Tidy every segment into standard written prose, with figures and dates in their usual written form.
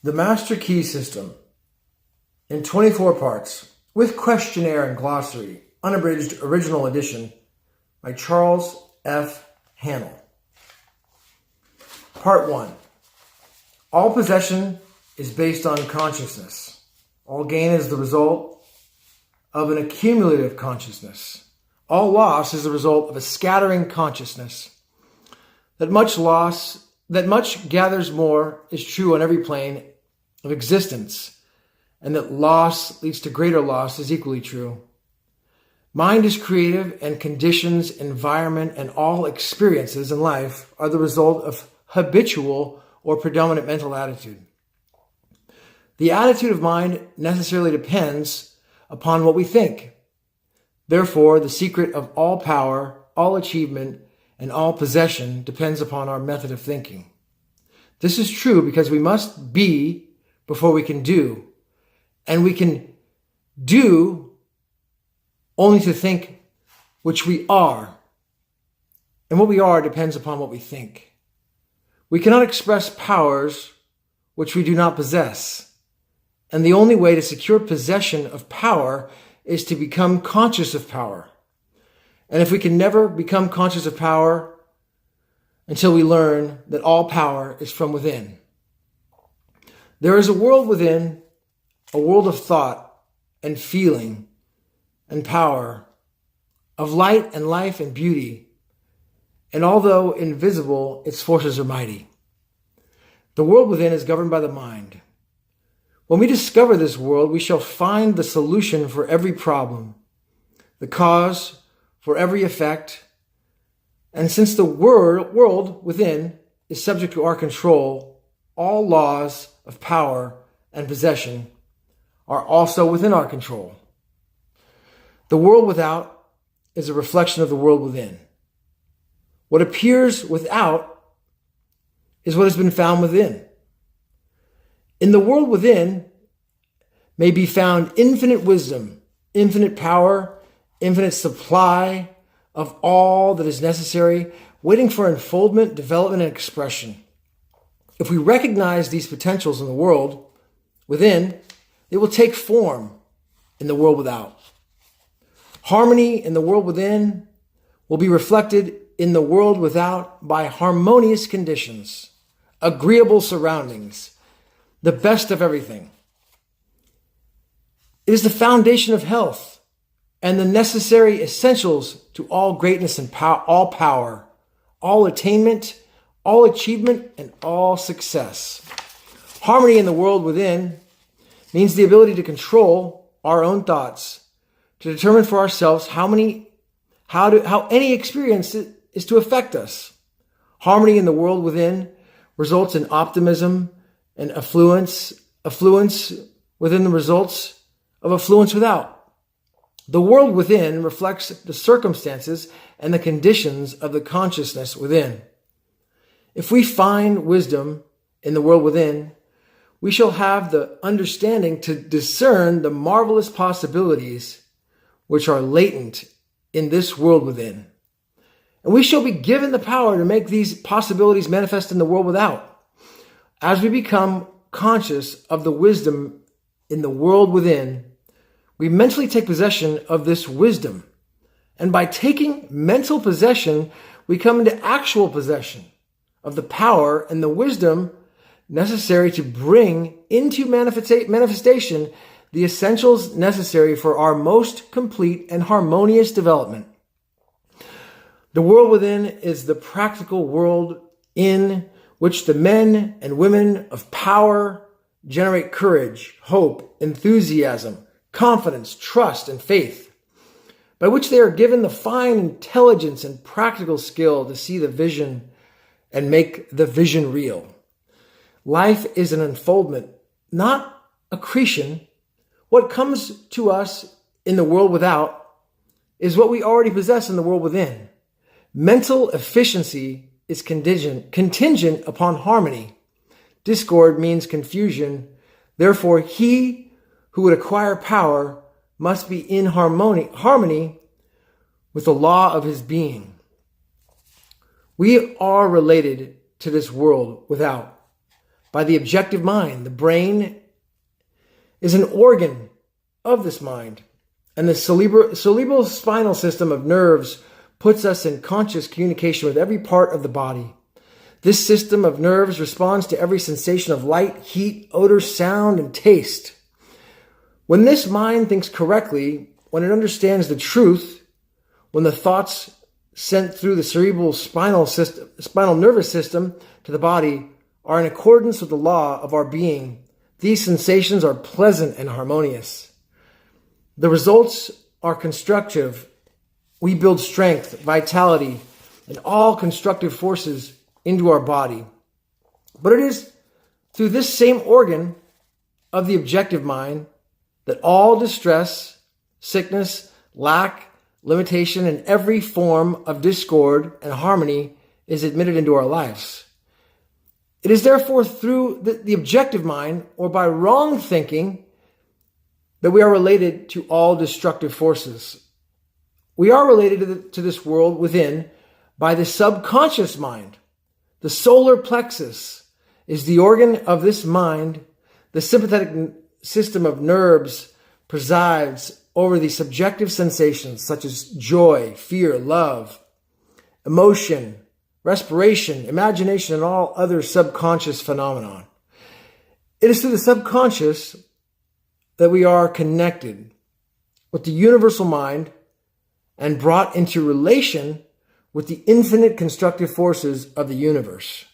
The Master Key System, in 24 parts, with questionnaire and glossary, unabridged original edition by Charles Haanel. Part 1. All possession is based on consciousness. All gain is the result of an accumulative consciousness. All loss is the result of a scattering consciousness. That much gathers more is true on every plane of existence, and that loss leads to greater loss is equally true. Mind is creative, and conditions, environment, and all experiences in life are the result of habitual or predominant mental attitude. The attitude of mind necessarily depends upon what we think. Therefore, the secret of all power, all achievement, and all possession depends upon our method of thinking. This is true because we must be before we can do, and we can do only to think which we are. And what we are depends upon what we think. We cannot express powers which we do not possess. And the only way to secure possession of power is to become conscious of power. And if we can never become conscious of power until we learn that all power is from within. There is a world within, a world of thought and feeling and power, of light and life and beauty. And although invisible, its forces are mighty. The world within is governed by the mind. When we discover this world, we shall find the solution for every problem, the cause for every effect. And since the world within is subject to our control, all laws of power and possession are also within our control. The world without is a reflection of the world within. What appears without is what has been found within. In the world within may be found infinite wisdom, infinite power, infinite supply of all that is necessary, waiting for unfoldment, development, and expression. If we recognize these potentials in the world within, they will take form in the world without. Harmony in the world within will be reflected in the world without by harmonious conditions, agreeable surroundings, the best of everything. It is the foundation of health and the necessary essentials to all greatness and all power, all attainment, all achievement, and all success. Harmony in the world within means the ability to control our own thoughts, to determine for ourselves how any experience is to affect us. Harmony in the world within results in optimism and affluence within the results of affluence without. The world within reflects the circumstances and the conditions of the consciousness within. If we find wisdom in the world within, we shall have the understanding to discern the marvelous possibilities which are latent in this world within. And we shall be given the power to make these possibilities manifest in the world without. As we become conscious of the wisdom in the world within, we mentally take possession of this wisdom. And by taking mental possession, we come into actual possession of the power and the wisdom necessary to bring into manifestation the essentials necessary for our most complete and harmonious development. The world within is the practical world in which the men and women of power generate courage, hope, enthusiasm, confidence, trust, and faith, by which they are given the fine intelligence and practical skill to see the vision and make the vision real. Life is an unfoldment, not accretion. What comes to us in the world without is what we already possess in the world within. Mental efficiency is contingent upon harmony. Discord means confusion. Therefore, he who would acquire power must be in harmony with the law of his being. We are related to this world without by the objective mind. The brain is an organ of this mind, and the cerebral spinal system of nerves puts us in conscious communication with every part of the body. This system of nerves responds to every sensation of light, heat, odor, sound, and taste. When this mind thinks correctly, when it understands the truth, when the thoughts sent through the cerebral spinal nervous system to the body are in accordance with the law of our being, these sensations are pleasant and harmonious. The results are constructive. We build strength, vitality, and all constructive forces into our body. But it is through this same organ of the objective mind that all distress, sickness, lack, limitation, and every form of discord and harmony is admitted into our lives. It is therefore through the objective mind, or by wrong thinking, that we are related to all destructive forces. We are related to this world within by the subconscious mind. The solar plexus is the organ of this mind. The sympathetic system of nerves presides over the subjective sensations such as joy, fear, love, emotion, respiration, imagination, and all other subconscious phenomenon. It is through the subconscious that we are connected with the universal mind and brought into relation with the infinite constructive forces of the universe.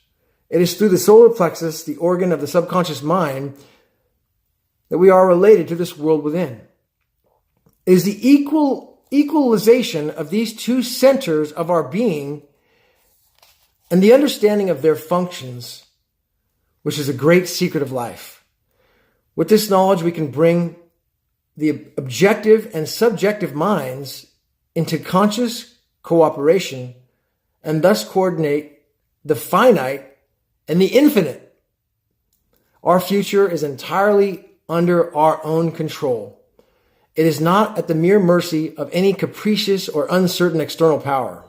It is through the solar plexus, the organ of the subconscious mind, that we are related to this world within. It is the equalization of these two centers of our being and the understanding of their functions, which is a great secret of life. With this knowledge, we can bring the objective and subjective minds into conscious cooperation and thus coordinate the finite and the infinite. Our future is entirely under our own control. It is not at the mere mercy of any capricious or uncertain external power.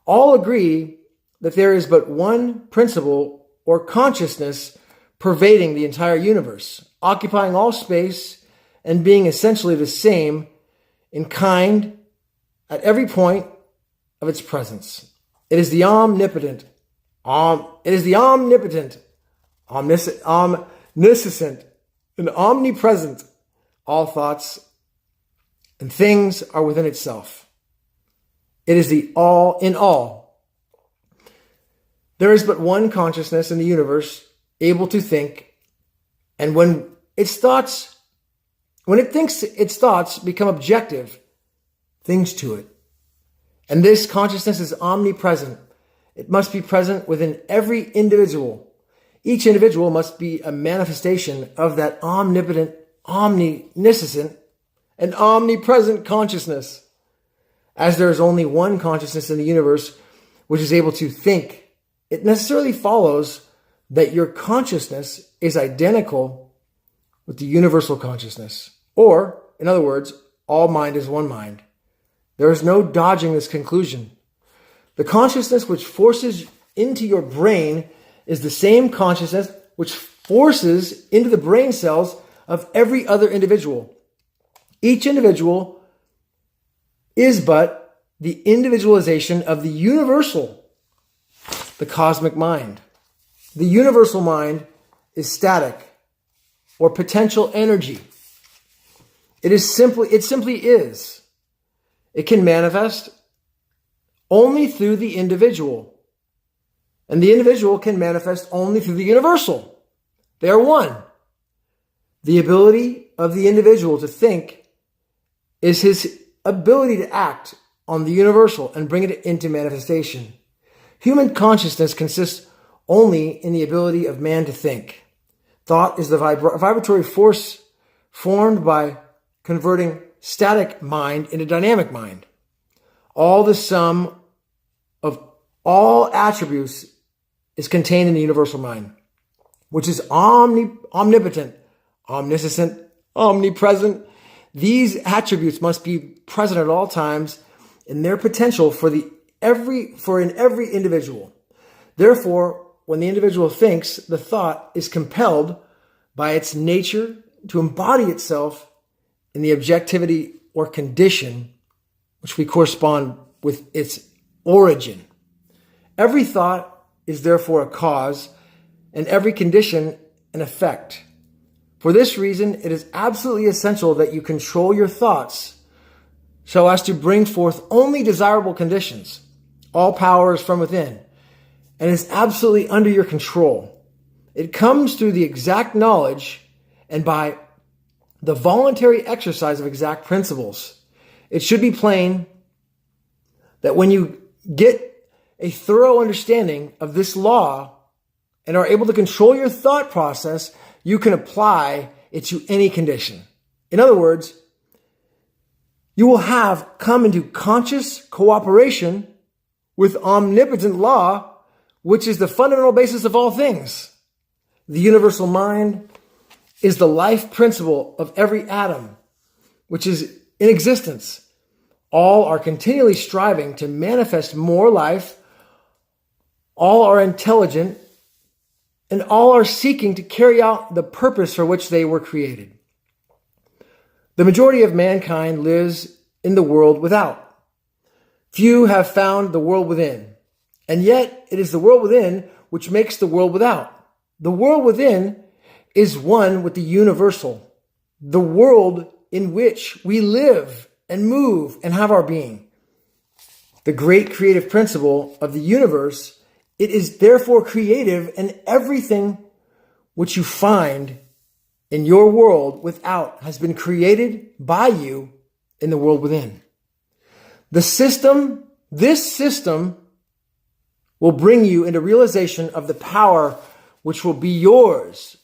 All agree that there is but one principle or consciousness pervading the entire universe, occupying all space and being essentially the same in kind at every point of its presence. It is the omniscient, omniscient, and omnipresent. All thoughts and things are within itself. It is the all in all. There is but one consciousness in the universe able to think, and when it thinks its thoughts become objective things to it. And this consciousness is omnipresent. It must be present within every individual. Each individual must be a manifestation of that omnipotent, omniscient, and omnipresent consciousness. As there is only one consciousness in the universe which is able to think, it necessarily follows that your consciousness is identical with the universal consciousness. Or, in other words, all mind is one mind. There is no dodging this conclusion. The consciousness which forces into your brain is the same consciousness which forces into the brain cells of every other individual. Each individual is but the individualization of the universal, the cosmic mind. The universal mind is static or potential energy. It simply is. It can manifest only through the individual. And the individual can manifest only through the universal. They are one. The ability of the individual to think is his ability to act on the universal and bring it into manifestation. Human consciousness consists only in the ability of man to think. Thought is the vibratory force formed by converting static mind into dynamic mind. All the sum of all attributes is contained in the universal mind, which is omnipotent, omniscient, omnipresent. These attributes must be present at all times in their potential for in every individual. Therefore, when the individual thinks, the thought is compelled by its nature to embody itself in the objectivity or condition which we correspond with its origin. Every thought is therefore a cause, and every condition an effect. For this reason, it is absolutely essential that you control your thoughts so as to bring forth only desirable conditions. All power is from within and is absolutely under your control. It comes through the exact knowledge and by the voluntary exercise of exact principles. It should be plain that when you get a thorough understanding of this law and are able to control your thought process, you can apply it to any condition. In other words, you will have come into conscious cooperation with omnipotent law, which is the fundamental basis of all things. The universal mind is the life principle of every atom, which is in existence. All are continually striving to manifest more life. All are intelligent, and all are seeking to carry out the purpose for which they were created. The majority of mankind lives in the world without. Few have found the world within, and yet it is the world within which makes the world without. The world within is one with the universal, the world in which we live and move and have our being. The great creative principle of the universe, it is therefore creative, and everything which you find in your world without has been created by you in the world within. This system will bring you into realization of the power which will be yours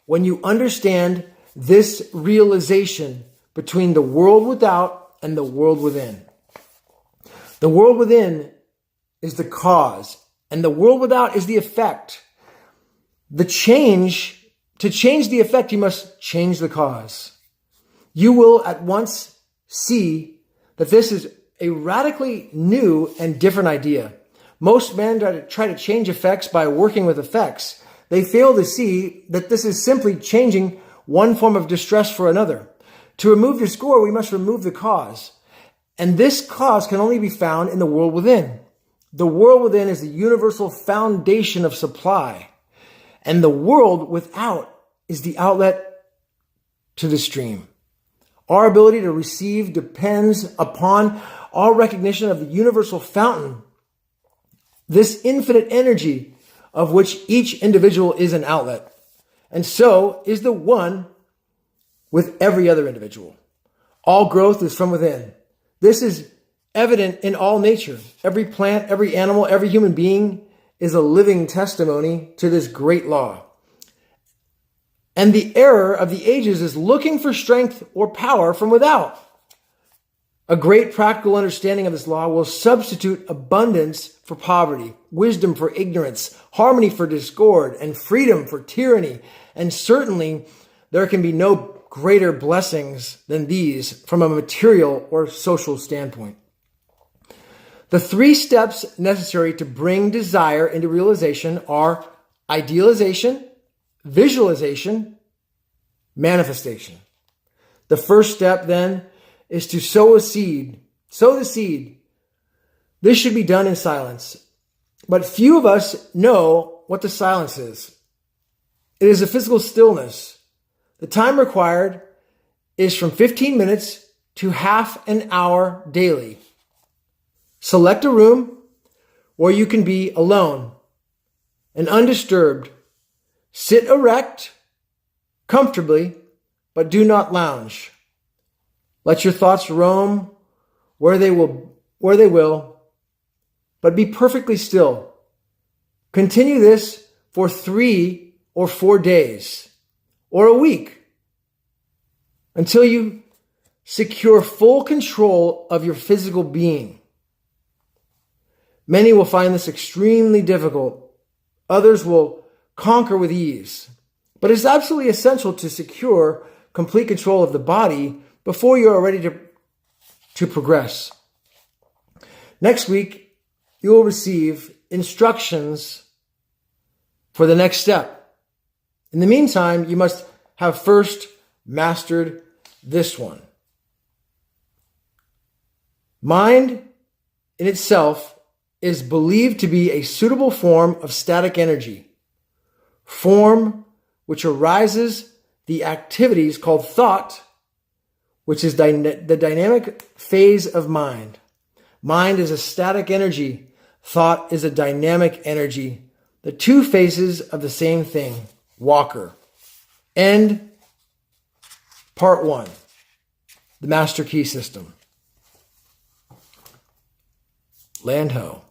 when you understand this realization between the world without and the world within. The world within is the cause, and the world without is the effect. To change the effect, you must change the cause. You will at once see that this is a radically new and different idea. Most men try to change effects by working with effects. They fail to see that this is simply changing one form of distress for another. To remove the score, we must remove the cause. And this cause can only be found in the world within. The world within is the universal foundation of supply. And the world without is the outlet to the stream. Our ability to receive depends upon our recognition of the universal fountain, this infinite energy of which each individual is an outlet. And so is the one with every other individual. All growth is from within. This is evident in all nature. Every plant, every animal, every human being is a living testimony to this great law. And the error of the ages is looking for strength or power from without. A great practical understanding of this law will substitute abundance for poverty, wisdom for ignorance, harmony for discord, and freedom for tyranny. And certainly there can be no greater blessings than these from a material or social standpoint. The 3 steps necessary to bring desire into realization are idealization, visualization, manifestation. The first step then is to sow a seed. Sow the seed. This should be done in silence. But few of us know what the silence is. It is a physical stillness. The time required is from 15 minutes to half an hour daily. Select a room where you can be alone and undisturbed. Sit erect, comfortably, but do not lounge. Let your thoughts roam where they will, but be perfectly still. Continue this for 3 or 4 days or a week until you secure full control of your physical being. Many will find this extremely difficult. Others will conquer with ease. But it's absolutely essential to secure complete control of the body before you are ready to progress. Next week, you will receive instructions for the next step. In the meantime, you must have first mastered this one. Mind in itself is believed to be a suitable form of static energy, form which arises the activities called thought, which is the dynamic phase of mind. Mind is a static energy. Thought is a dynamic energy. The two faces of the same thing. Walker. End part 1. The Master Key System. Land ho.